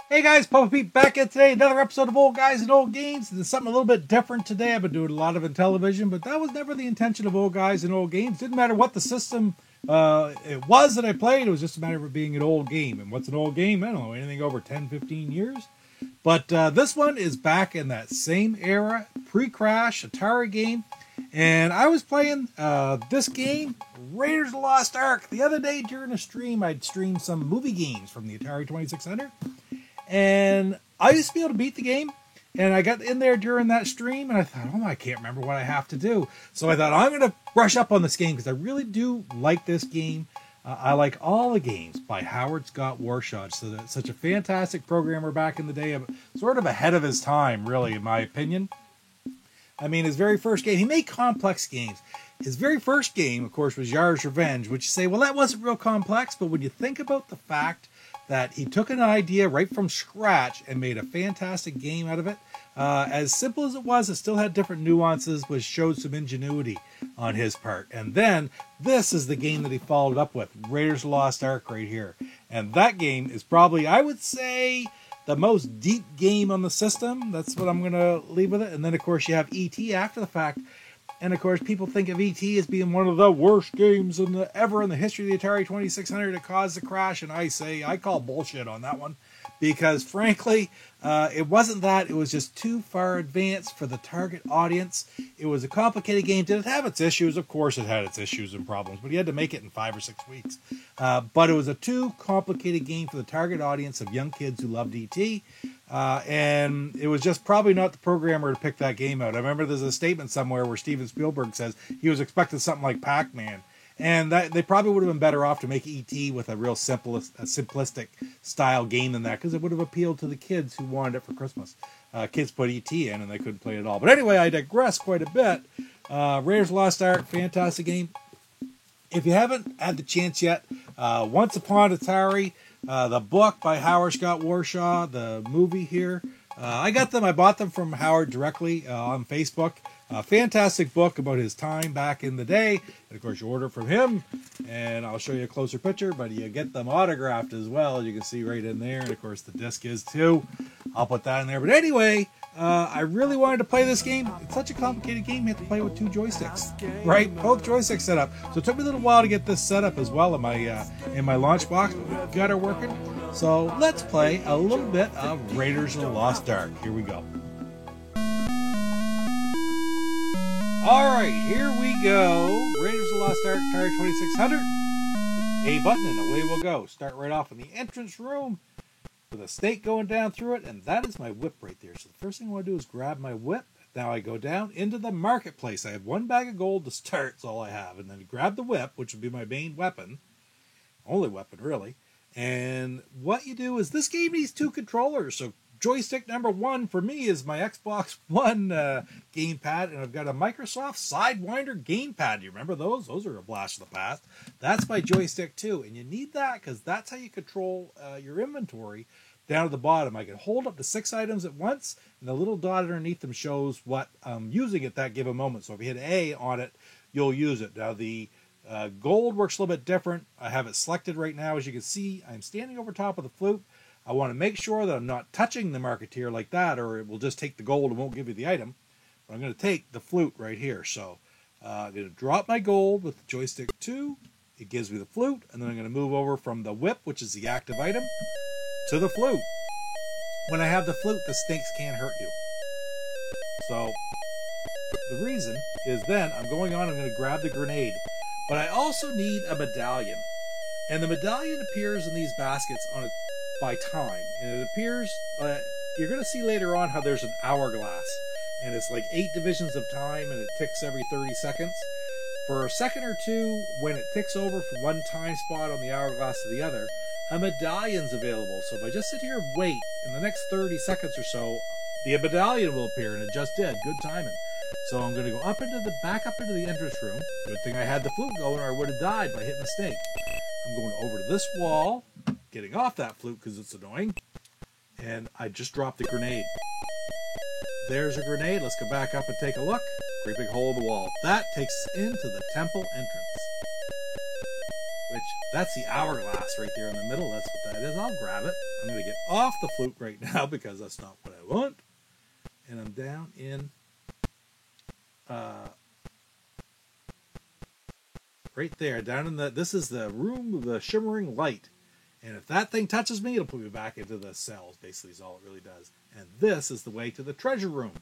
Hey guys, Papa Pete back at today. Another episode of Old Guys and Old Games. It's something a little bit different today. I've been doing a lot of in television, but that was never the intention of Old Guys and Old Games. Didn't matter what the system it was that I played. It was just a matter of it being an old game. And what's an old game? I don't know, anything over 10, 15 years. But this one is back in that same era, pre-Crash, Atari game. And I was playing this game, Raiders of the Lost Ark. The other day during a stream, I'd streamed some movie games from the Atari 2600. And I used to be able to beat the game. And I got in there during that stream and I thought, oh, I can't remember what I have to do. So I thought, I'm going to brush up on this game because I really do like this game. I like all the games by Howard Scott Warshaw. So that's such a fantastic programmer back in the day, sort of ahead of his time, really, in my opinion. I mean, his very first game, he made complex games. His very first game, of course, was Yars' Revenge, which you say, well, that wasn't real complex. But when you think about the fact that he took an idea right from scratch and made a fantastic game out of it. As simple as it still had different nuances, which showed some ingenuity on his part. And then this is the game that he followed up with, Raiders of the Lost Ark right here. And that game is probably, I would say, the most deep game on the system. That's what I'm going to leave with it. And then, of course, you have E.T. after the fact. And, of course, people think of E.T. as being one of the worst games ever in the history of the Atari 2600 that caused the crash. And I call bullshit on that one. Because, frankly, it wasn't that. It was just too far advanced for the target audience. It was a complicated game. Did it have its issues? Of course it had its issues and problems. But he had to make it in 5 or 6 weeks. But it was a too complicated game for the target audience of young kids who loved E.T., and it was just probably not the programmer to pick that game out. I remember there's a statement somewhere where Steven Spielberg says he was expecting something like Pac-Man. And that they probably would have been better off to make E.T. with a real simplistic style game than that, because it would have appealed to the kids who wanted it for Christmas. Kids put E.T. in and they couldn't play it at all. But anyway, I digress quite a bit. Raiders of the Lost Ark, fantastic game. If you haven't had the chance yet, Once Upon Atari, the book by Howard Scott Warshaw, the movie here. I bought them from Howard directly on Facebook. A fantastic book about his time back in the day. And of course, you order from him, and I'll show you a closer picture, but you get them autographed as well. You can see right in there. And of course, the disc is too. I'll put that in there. But anyway, I really wanted to play this game. It's such a complicated game. You have to play with 2 joysticks, right? Both joysticks set up. So it took me a little while to get this set up as well in my launch box. But we got her working. So let's play a little bit of Raiders of the Lost Ark. Here we go. Alright, here we go. Raiders of the Lost Ark, Atari 2600. A button and away we'll go. Start right off in the entrance room with a snake going down through it, and that is my whip right there. So the first thing I want to do is grab my whip. Now I go down into the marketplace. I have 1 bag of gold to start, that's all I have. And then grab the whip, which would be my main weapon. Only weapon, really. And what you do is, this game needs 2 controllers, so joystick number 1 for me is my Xbox One gamepad, and I've got a Microsoft Sidewinder gamepad. Do you remember those? Those are a blast of the past. That's my joystick too, and you need that because that's how you control your inventory down at the bottom. I can hold up to 6 items at once, and the little dot underneath them shows what I'm using at that given moment. So if you hit A on it, you'll use it. Now the gold works a little bit different. I have it selected right now. As you can see, I'm standing over top of the flute. I want to make sure that I'm not touching the marketeer like that, or it will just take the gold and won't give you the item. But I'm going to take the flute right here. So I'm going to drop my gold with the joystick 2. It gives me the flute. And then I'm going to move over from the whip, which is the active item, to the flute. When I have the flute, the snakes can't hurt you. So the reason is then I'm going on, I'm going to grab the grenade. But I also need a medallion. And the medallion appears in these baskets by time. And it appears, you're going to see later on how there's an hourglass. And it's like 8 divisions of time, and it ticks every 30 seconds. For a second or two, when it ticks over from one time spot on the hourglass to the other, a medallion's available. So if I just sit here and wait, in the next 30 seconds or so, the medallion will appear, and it just did. Good timing. So I'm going to go back up into the entrance room. Good thing I had the flute going, or I would have died by hitting the snake. I'm going over to this wall, getting off that flute because it's annoying, and I just dropped the grenade. There's a grenade. Let's go back up and take a look. Great big hole in the wall. That takes us into the temple entrance. Which, That's the hourglass right there in the middle. That's what that is. I'll grab it. I'm going to get off the flute right now because that's not what I want. And I'm down in right there, down in this is the room of the shimmering light. And if that thing touches me, it'll put me back into the cells, basically is all it really does. And this is the way to the treasure room.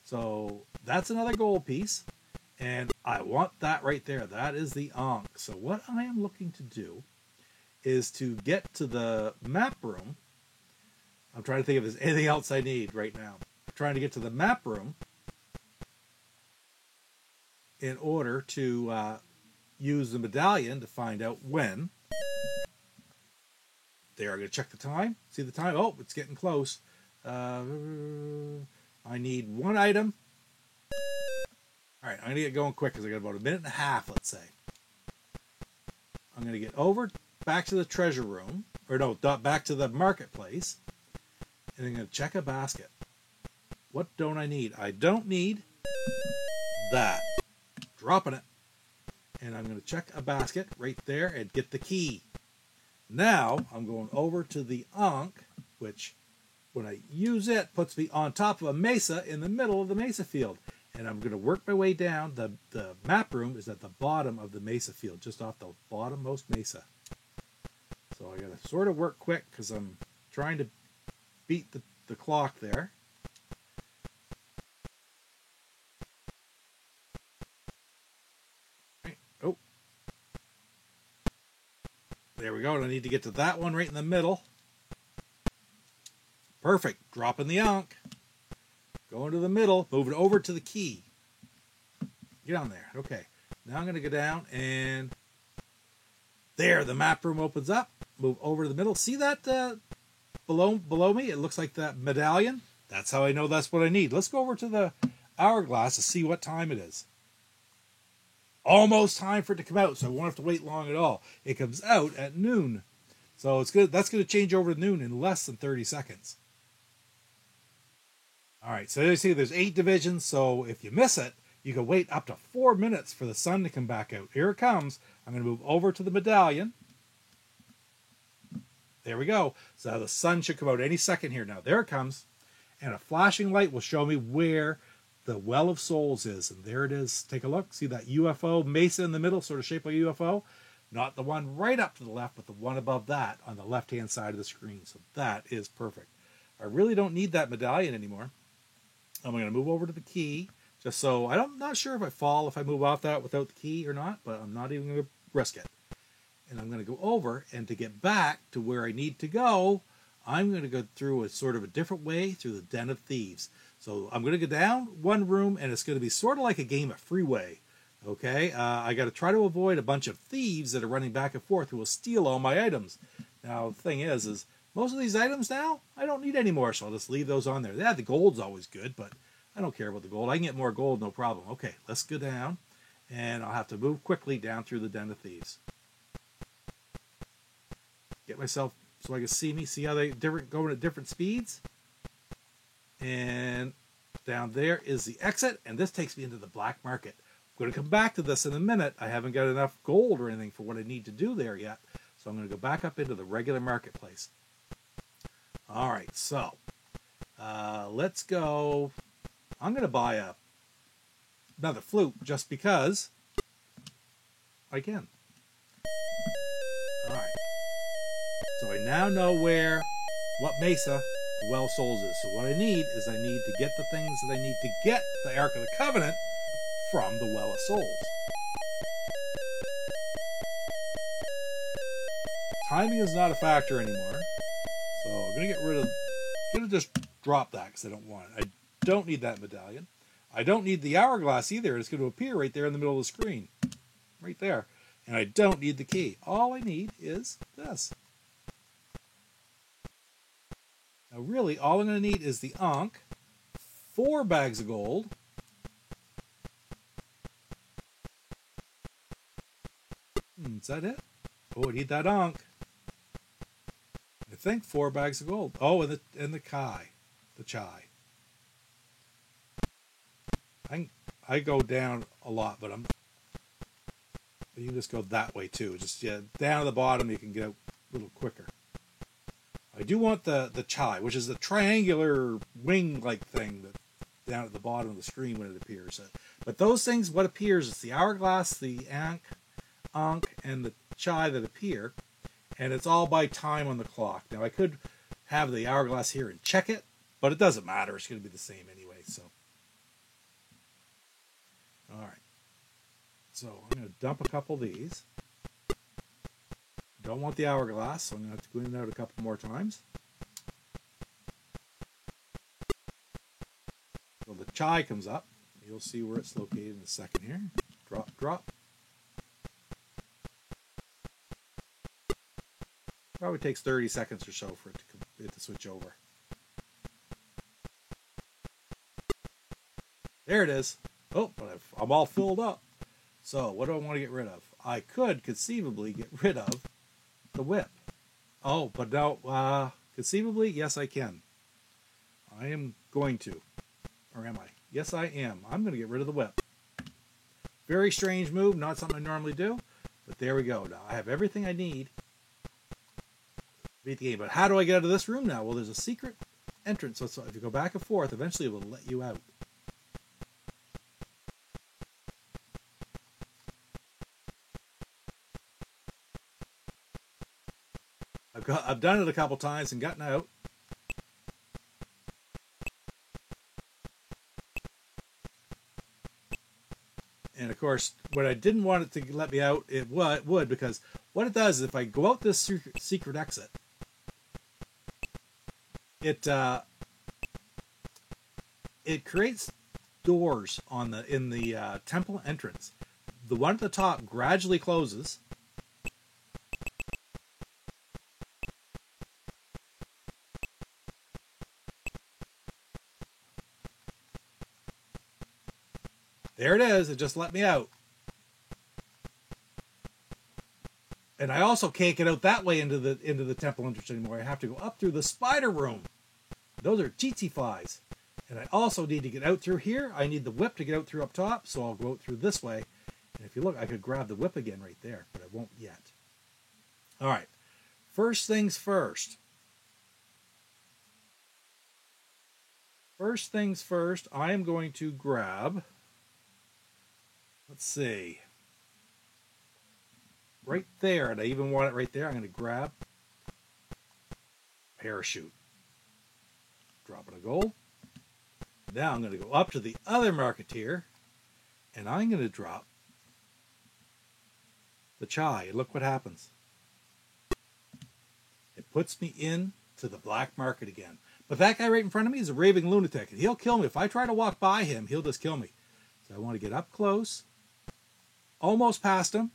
So that's another gold piece. And I want that right there. That is the Ankh. So what I am looking to do is to get to the map room. I'm trying to think if there's anything else I need right now. I'm trying to get to the map room in order to use the medallion to find out when. There, I'm going to check the time. See the time? Oh, it's getting close. I need one item. All right, I'm going to get going quick because I got about a minute and a half, let's say. I'm going to get over back to the treasure room, or no, back to the marketplace, and I'm going to check a basket. What don't I need? I don't need that. Dropping it. And I'm going to check a basket right there and get the key. Now, I'm going over to the Ankh, which, when I use it, puts me on top of a mesa in the middle of the mesa field. And I'm going to work my way down. The map room is at the bottom of the mesa field, just off the bottommost mesa. So I got to sort of work quick because I'm trying to beat the clock there. Oh. There we go. And I need to get to that one right in the middle. Perfect. Dropping the Ankh. Going to the middle. Moving over to the key. Get on there. Okay. Now I'm going to go down and there, the map room opens up. Move over to the middle. See that below me? It looks like that medallion. That's how I know that's what I need. Let's go over to the hourglass to see what time it is. Almost time for it to come out, so I won't have to wait long at all. It comes out at noon. So it's good. That's going to change over to noon in less than 30 seconds. All right, so you see there's 8 divisions, so if you miss it, you can wait up to 4 minutes for the sun to come back out. Here it comes. I'm going to move over to the medallion. There we go. So now the sun should come out any second here. Now, there it comes. And a flashing light will show me where the Well of Souls is. And there it is. Take a look. See that UFO mesa in the middle, sort of shaped like a UFO? Not the one right up to the left, but the one above that on the left-hand side of the screen. So that is perfect. I really don't need that medallion anymore. I'm going to move over to the key. Just so, I'm not sure if I fall if I move off that without the key or not, but I'm not even going to risk it. And I'm going to go over, and to get back to where I need to go, I'm going to go through a sort of a different way through the Den of Thieves. So I'm going to go down one room, and it's going to be sort of like a game of freeway. Okay, I got to try to avoid a bunch of thieves that are running back and forth who will steal all my items. Now, the thing is most of these items now, I don't need anymore, so I'll just leave those on there. Yeah, the gold's always good, but I don't care about the gold. I can get more gold, no problem. Okay, let's go down, and I'll have to move quickly down through the Den of Thieves. Get myself so I can see me. See how they going at different speeds? And down there is the exit, and this takes me into the black market. I'm going to come back to this in a minute. I haven't got enough gold or anything for what I need to do there yet, so I'm going to go back up into the regular marketplace. All right, so let's go. I'm going to buy another flute just because I can. All right. So I now know what mesa the Well of Souls is. So what I need is I need to get the things that I need to get the Ark of the Covenant from the Well of Souls. Timing is not a factor anymore. So I'm going to just drop that because I don't want it. I don't need that medallion. I don't need the hourglass either. It's going to appear right there in the middle of the screen. Right there. And I don't need the key. All I need is this. Now really, all I'm going to need is the Ankh, 4 bags of gold, is that it? Oh, I need that Ankh. I think 4 bags of gold. Oh, and the chai. I go down a lot, but you can just go that way too. Just down to the bottom, you can get out a little quicker. I do want the chai, which is the triangular wing-like thing that down at the bottom of the screen when it appears. But those things, what appears is the hourglass, the ankh, and the chai that appear, and it's all by time on the clock. Now I could have the hourglass here and check it, but it doesn't matter. It's going to be the same anyway. So, all right. So I'm going to dump a couple of these. Don't want the hourglass, so I'm going to have to go in and out a couple more times. So the chai comes up. You'll see where it's located in a second here. Drop, drop. Probably takes 30 seconds or so for it to switch over. There it is. Oh, but I'm all filled up. So what do I want to get rid of? I could conceivably get rid of the whip. Oh, but now, conceivably, yes, I can. I am going to. Or am I? Yes, I am. I'm going to get rid of the whip. Very strange move. Not something I normally do. But there we go. Now I have everything I need to beat the game. But how do I get out of this room now? Well, there's a secret entrance. So if you go back and forth, eventually it will let you out. I've done it a couple times and gotten out. And of course, when I didn't want it to let me out, it would, because what it does is if I go out this secret exit, it creates doors in the temple entrance. The one at the top gradually closes. There it is. It just let me out. And I also can't get out that way into the temple entrance anymore. I have to go up through the spider room. Those are tsetse flies. And I also need to get out through here. I need the whip to get out through up top, so I'll go out through this way. And if you look, I could grab the whip again right there, but I won't yet. All right. First things first. First things first, I am going to grab... Let's see. Right there, and I even want it right there. I'm going to grab parachute. Drop it a gold. Now I'm going to go up to the other marketeer, and I'm going to drop the chai. And look what happens. It puts me in to the black market again. But that guy right in front of me is a raving lunatic, and he'll kill me. If I try to walk by him, he'll just kill me. So I want to get up close. Almost past him,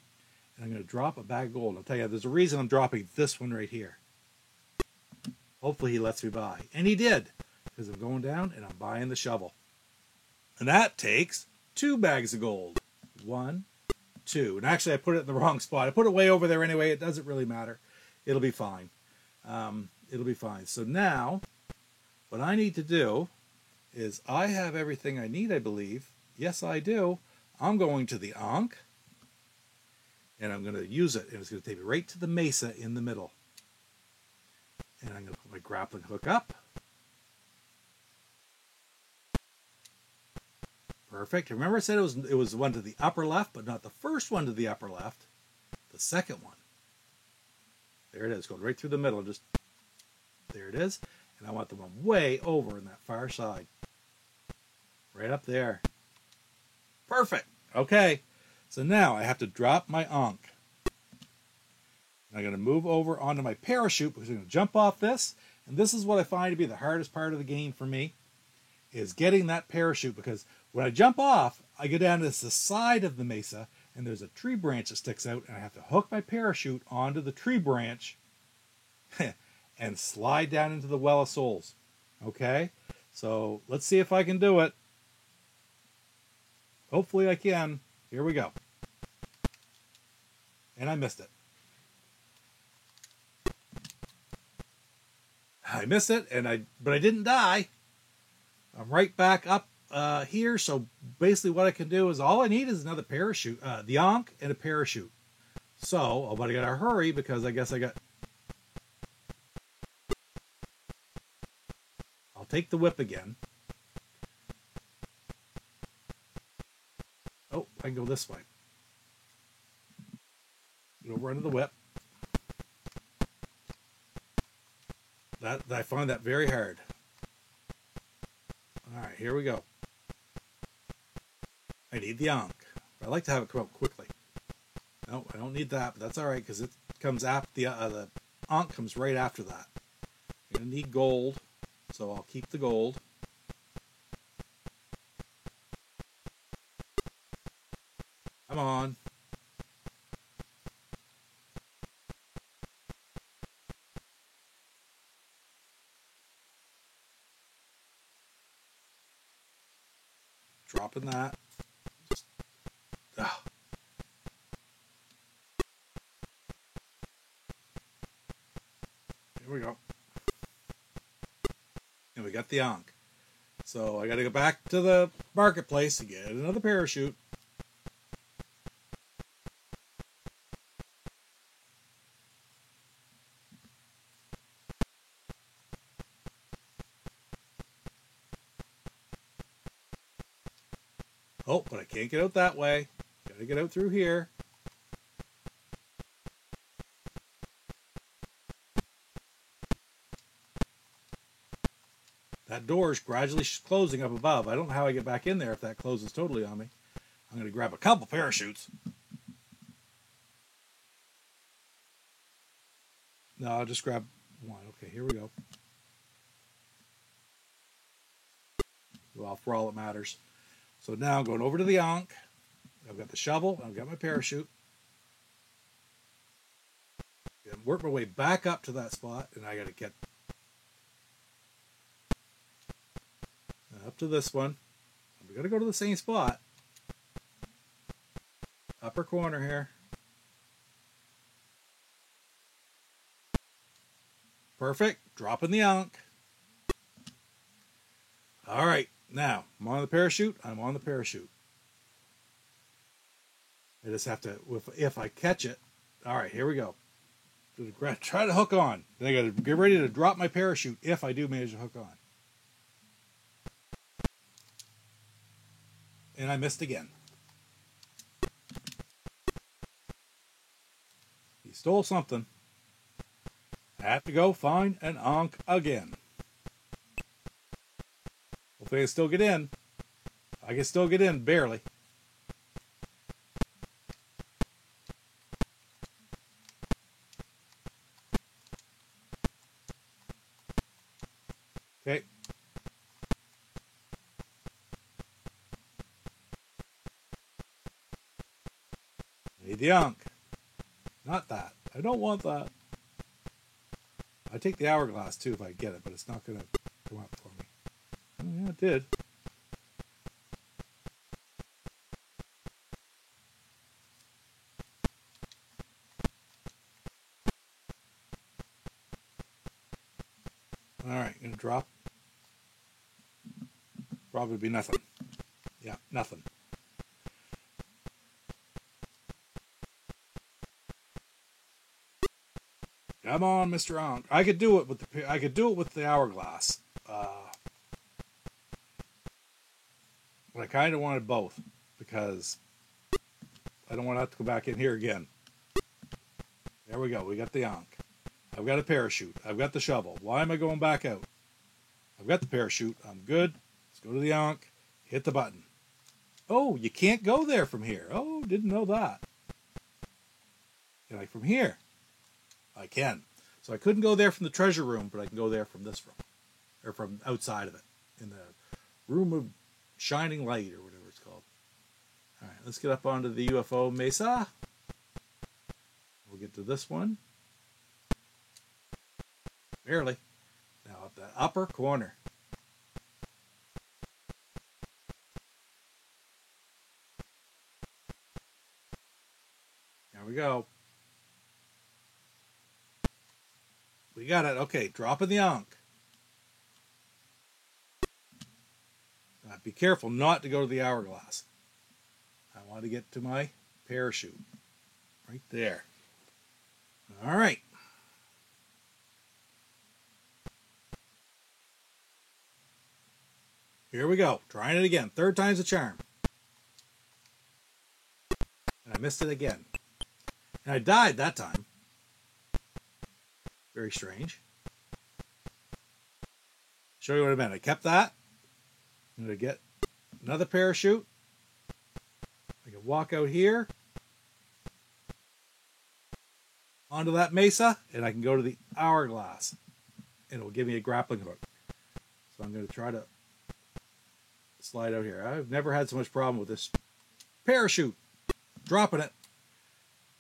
and I'm going to drop a bag of gold. I'll tell you, there's a reason I'm dropping this one right here. Hopefully he lets me buy. And he did, because I'm going down and I'm buying the shovel. And that takes 2 bags of gold. 1, 2. And actually I put it in the wrong spot. I put it way over there anyway. It doesn't really matter. It'll be fine. It'll be fine. So now, what I need to do is I have everything I need, I believe. Yes, I do. I'm going to the Ankh. And I'm going to use it, and it's going to take me right to the mesa in the middle. And I'm going to put my grappling hook up. Perfect. Remember I said it was the one to the upper left, but not the first one to the upper left. The second one. There it is, going right through the middle. Just there it is. And I want the one way over on that far side. Right up there. Perfect. Okay. So now I have to drop my Ankh. I'm going to move over onto my parachute because I'm going to jump off this. And this is what I find to be the hardest part of the game for me, is getting that parachute, because when I jump off, I go down to the side of the mesa and there's a tree branch that sticks out, and I have to hook my parachute onto the tree branch and slide down into the Well of Souls. Okay? So let's see if I can do it. Hopefully I can. Here we go. And I missed it. I missed it, but I didn't die. I'm right back up here. So basically what I can do is all I need is another parachute, the Ankh and a parachute. So, but I gotta hurry because I guess I'll take the whip again. Oh, I can go this way. Go run to the whip. I find that very hard. All right, here we go. I need the Ankh. I like to have it come up quickly. No, I don't need that, but that's all right because it comes after the Ankh comes right after that. You're gonna need gold, so I'll keep the gold. Come on. Dropping that. Here we go. And we got the Ankh. So I got to go back to the marketplace to get another parachute. Oh, but I can't get out that way. Got to get out through here. That door is gradually closing up above. I don't know how I get back in there if that closes totally on me. I'm going to grab a couple parachutes. No, I'll just grab one. Okay, here we go. Well, for all that matters. So now I'm going over to the Ankh. I've got the shovel. I've got my parachute. And work my way back up to that spot, and I got to get up to this one. We got to go to the same spot. Upper corner here. Perfect. Dropping the Ankh. All right. Now, I'm on the parachute. I'm on the parachute. I just have to, if I catch it. All right, here we go. Try to hook on. Then I got to get ready to drop my parachute if I do manage to hook on. And I missed again. He stole something. I have to go find an Ankh again. Hopefully I can still get in. I can still get in, barely. Okay. I need the Ankh. Not that. I don't want that. I take the hourglass too if I get it, but it's not going to come up for me. Oh, yeah, it did. All right, going to drop. Probably be nothing. Yeah, nothing. Come on, Mr. Ankh. I could do it with the hourglass. But I kind of wanted both because I don't want to have to go back in here again. There we go. We got the Ankh. I've got a parachute. I've got the shovel. Why am I going back out? I've got the parachute. I'm good. Let's go to the Ankh. Hit the button. Oh, you can't go there from here. Oh, didn't know that. Like from here. I can. So I couldn't go there from the treasure room, but I can go there from this room. Or from outside of it. In the room of shining light or whatever it's called. Alright, let's get up onto the UFO mesa. We'll get to this one. Barely. Now up that upper corner. There we go. We got it. Okay, dropping the Ankh. Be careful not to go to the hourglass. I want to get to my parachute. Right there. All right. Here we go. Trying it again. Third time's a charm. And I missed it again. And I died that time. Very strange. Show you what I meant. I kept that. I'm going to get another parachute. I can walk out here onto that mesa, and I can go to the hourglass. And it will give me a grappling hook. So I'm going to try to slide out here. I've never had so much problem with this parachute. Dropping it.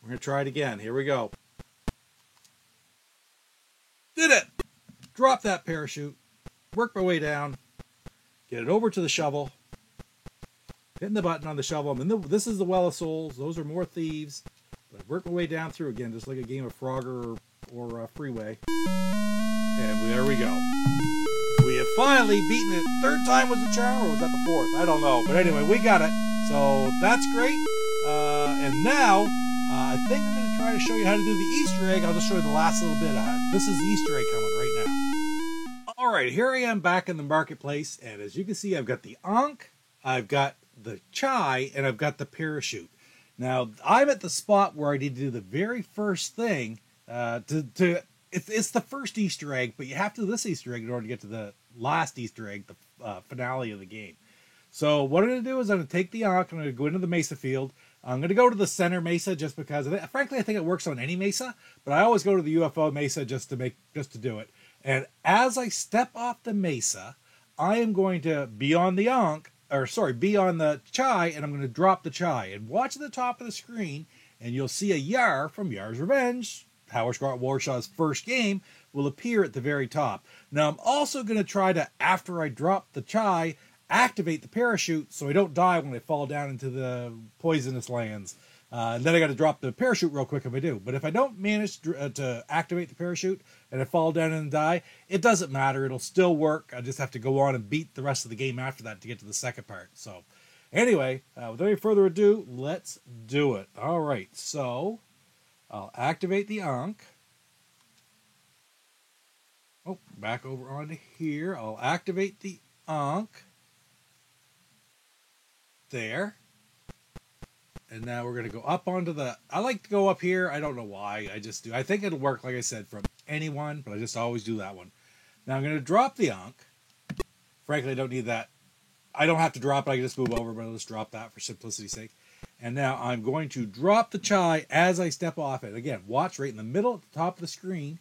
We're going to try it again. Here we go. Did it! Drop that parachute. Work my way down. Get it over to the shovel. Hitting the button on the shovel. This is the Well of Souls. Those are more thieves. But I've worked my way down through again, just like a game of Frogger or Freeway. And there we go. We have finally beaten it. Third time was the charm, or was that the fourth? I don't know. But anyway, we got it. So that's great. And now, I think I'm going to try to show you how to do the Easter egg. I'll just show you the last little bit. This is the Easter egg coming right now. All right, here I am back in the marketplace. And as you can see, I've got the Ankh, I've got the Chai, and I've got the parachute. Now, I'm at the spot where I need to do the very first thing. It's the first Easter egg, but you have to do this Easter egg in order to get to the last Easter egg, the finale of the game. So what I'm going to do is I'm going to take the Ankh, I'm going to go into the mesa field. I'm going to go to the center mesa just because, frankly, I think it works on any mesa, but I always go to the UFO mesa just to do it. And as I step off the mesa, I am going to be on the Ankh, be on the Chai, and I'm going to drop the Chai. And watch at the top of the screen, and you'll see a Yar from Yar's Revenge, Howard Scott Warshaw's first game, will appear at the very top. Now, I'm also going to try to, after I drop the Chai, activate the parachute so I don't die when I fall down into the poisonous lands. And then I got to drop the parachute real quick if I do. But if I don't manage to activate the parachute and I fall down and die, it doesn't matter. It'll still work. I just have to go on and beat the rest of the game after that to get to the second part. So anyway, without any further ado, let's do it. All right, so I'll activate the Ankh. Oh, back over onto here. I'll activate the Ankh. There. And now we're going to go up onto the... I like to go up here. I don't know why. I just do. I think it'll work, like I said, from anyone, but I just always do that one. Now I'm going to drop the Ankh. Frankly, I don't need that. I don't have to drop it. I can just move over, but I'll just drop that for simplicity's sake. And now I'm going to drop the Chai as I step off it. Again, watch right in the middle at the top of the screen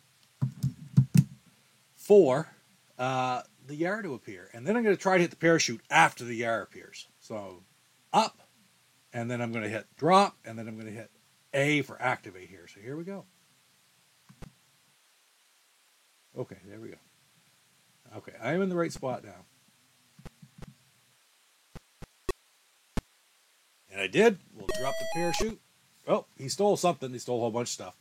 for the Yar to appear. And then I'm going to try to hit the parachute after the Yar appears. So up, and then I'm going to hit drop, and then I'm going to hit A for activate here. So here we go. Okay, there we go. Okay, I'm in the right spot now. And I did. We'll drop the parachute. Oh, he stole something. He stole a whole bunch of stuff.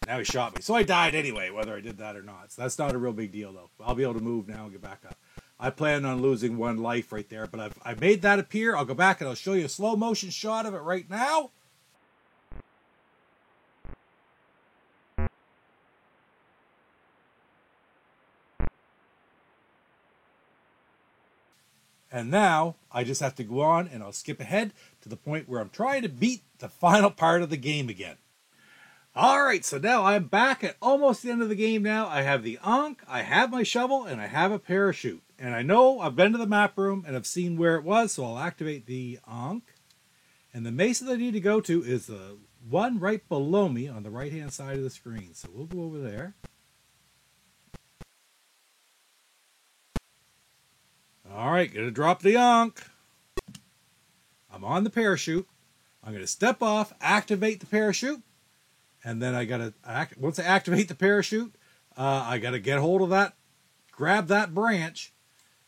Now he shot me. So I died anyway, whether I did that or not. So that's not a real big deal, though. I'll be able to move now and get back up. I plan on losing one life right there, but I've made that appear. I'll go back and I'll show you a slow motion shot of it right now. And now I just have to go on and I'll skip ahead to the point where I'm trying to beat the final part of the game again. All right, so now I'm back at almost the end of the game now. I have the Ankh, I have my shovel, and I have a parachute. And I know I've been to the map room and I've seen where it was, so I'll activate the Ankh. And the mesa that I need to go to is the one right below me on the right-hand side of the screen. So we'll go over there. All right, going to drop the Ankh. I'm on the parachute. I'm going to step off, activate the parachute. And then I got to, once I activate the parachute, I got to get hold of that, grab that branch,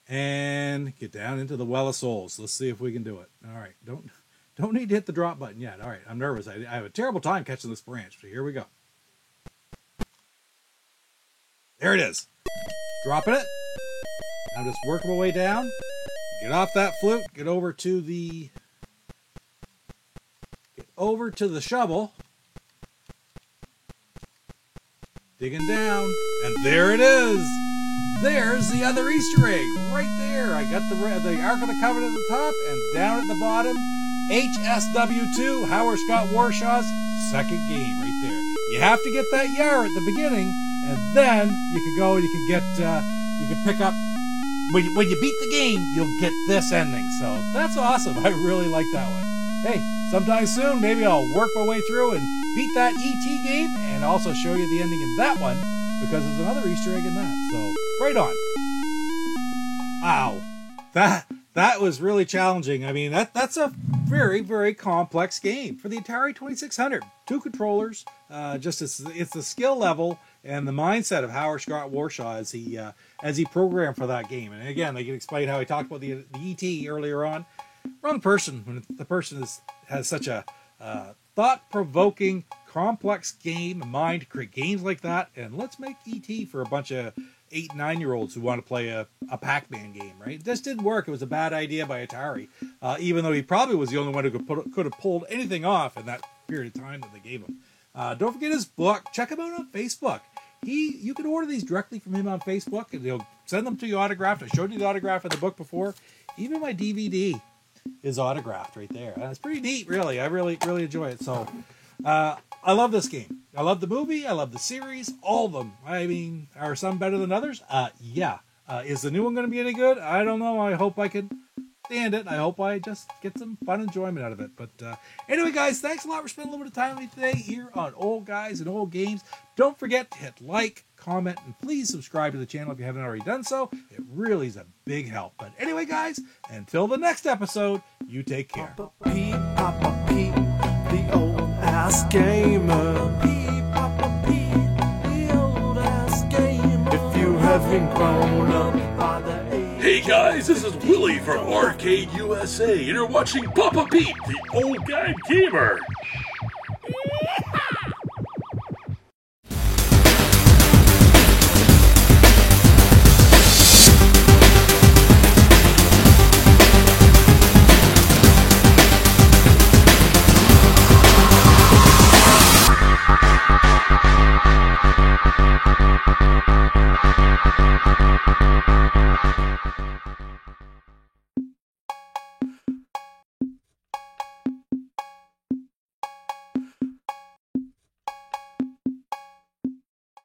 and get down into the Well of Souls. Let's see if we can do it. All right, don't need to hit the drop button yet. All right, I'm nervous. I have a terrible time catching this branch, so here we go. There it is. Dropping it. I'm just working my way down. Get off that flute. Get over over to the shovel. Digging down, and there it is. There's the other Easter egg right there. I got the Ark of the Covenant at the top, and down at the bottom, HSW2, Howard Scott Warshaw's second game right there. You have to get that Yar at the beginning, and then you can go and you can get, you can pick up, when you beat the game, you'll get this ending. So that's awesome. I really like that one. Hey, sometime soon, maybe I'll work my way through and beat that ET game and also show you the ending in that one, because there's another Easter egg in that. So, right on. Wow. That was really challenging. I mean, that's a very, very complex game for the Atari 2600. 2 controllers, it's the skill level and the mindset of Howard Scott Warshaw as he programmed for that game. And again, they can explain how he talked about the ET earlier on. Wrong person when the person has such a thought-provoking, complex game mind to create games like that. And let's make ET for a bunch of 8, 9-year-olds who want to play a Pac-Man game, right? This didn't work. It was a bad idea by Atari, even though he probably was the only one who could have pulled anything off in that period of time that they gave him. Don't forget his book. Check him out on Facebook. You can order these directly from him on Facebook, and he'll send them to you autographed. I showed you the autograph of the book before. Even my DVD is autographed right there. It's pretty neat, really. I really enjoy it. So I love this game. I love the movie. I love the series. All of them. I mean, are some better than others? Yeah. Is the new one going to be any good? I don't know. I hope I can stand it. I hope I just get some fun enjoyment out of it. But anyway, guys, thanks a lot for spending a little bit of time with me today here on Old Guys and Old Games. Don't forget to hit like, comment, and please subscribe to the channel if you haven't already done so. It really is a big help. But anyway, guys, until the next episode, you take care. Papa Pete, the old ass gamer. Papa Pete, the old ass gamer. If you haven't grown up by the age. Hey guys, this is Willie from Arcade USA, and you're watching Papa Pete, the Old Guy Gamer.